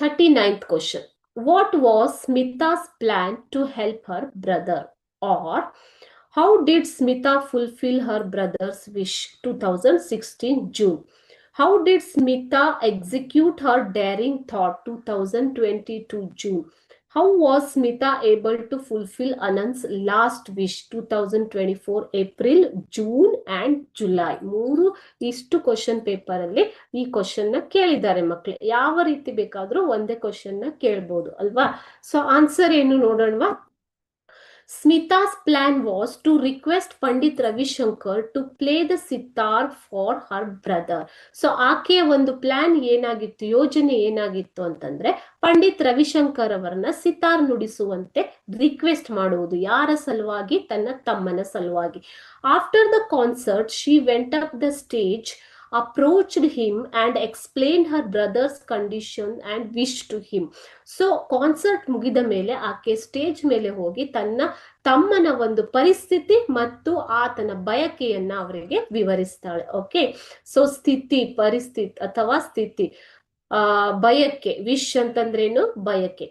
39th question. What was Smita's plan to help her brother? Or how did Smita fulfill her brother's wish? 2016 June. How did Smita execute her daring thought? 2022 June. How was Smita able to fulfill Anand's last wish? 2024 April, June and July. ಮೂರು ಇಷ್ಟು question paper ಅಲ್ಲಿ ಈ question ನ ಕೇಳಿದ್ದಾರೆ ಮಕ್ಳು. ಯಾವ ರೀತಿ ಬೇಕಾದ್ರೂ ಒಂದೇ ಕ್ವಶನ್ ನ ಕೇಳ್ಬೋದು ಅಲ್ವಾ? ಸೊ ಆನ್ಸರ್ ಏನು ನೋಡೋಣವಾ? Smita's plan was to request Pandit Ravi Shankar to play the sitar for her brother. So ಆಕೆಯ ಒಂದು ಪ್ಲಾನ್ ಏನಾಗಿತ್ತು, ಯೋಜನೆ ಏನಾಗಿತ್ತು ಅಂತಂದ್ರೆ ಪಂಡಿತ್ ರವಿಶಂಕರ್ ಅವರನ್ನ ಸಿತಾರ್ ನುಡಿಸುವಂತೆ ರಿಕ್ವೆಸ್ಟ್ ಮಾಡುವುದು. ಯಾರ ಸಲುವಾಗಿ? ತನ್ನ ತಮ್ಮನ ಸಲುವಾಗಿ. After the concert she went up the stage, approached him and explained her brother's condition and wish to him. So concert ಮುಗಿದ ಮೇಲೆ ಆಕೆ ಸ್ಟೇಜ್ ಮೇಲೆ ಹೋಗಿ ತನ್ನ ತಮ್ಮನ ಒಂದು ಪರಿಸ್ಥಿತಿ ಮತ್ತು ಆತನ ಬಯಕೆಯನ್ನ ಅವರಿಗೆ ವಿವರಿಸ್ತಾಳೆ. ಓಕೆ, ಸೊ ಸ್ಥಿತಿ, ಪರಿಸ್ಥಿತಿ ಅಥವಾ ಸ್ಥಿತಿ, ಬಯಕೆ, ವಿಶ್ ಅಂತಂದ್ರೇನು? ಬಯಕೆ.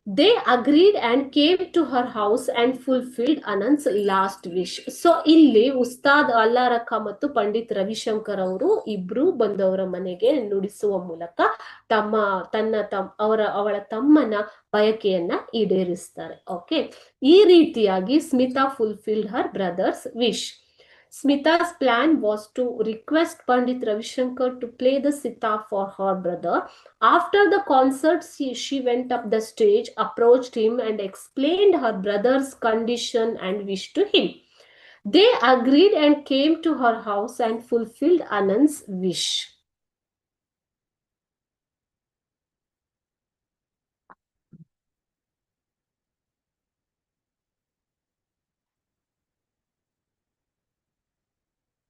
They agreed and came to her house and fulfilled Anand's last wish. So ಇಲ್ಲಿ ಉಸ್ತಾದ್ ಅಲ್ಲಾರಖ ಮತ್ತು ಪಂಡಿತ್ ರವಿಶಂಕರ್ ಅವರು ಇಬ್ರು ಬಂದವರ ಮನೆಗೆ ನುಡಿಸುವ ಮೂಲಕ ಅವಳ ತಮ್ಮನ ಬಯಕೆಯನ್ನ ಈಡೇರಿಸ್ತಾರೆ. ಓಕೆ, ಈ ರೀತಿಯಾಗಿ Smita fulfilled Har brothers wish. Smita's plan was to request Pandit Ravi Shankar to play the sitar for her brother. After the concert, she went up the stage, approached him and explained her brother's condition and wish to him. They agreed and came to her house and fulfilled Anand's wish.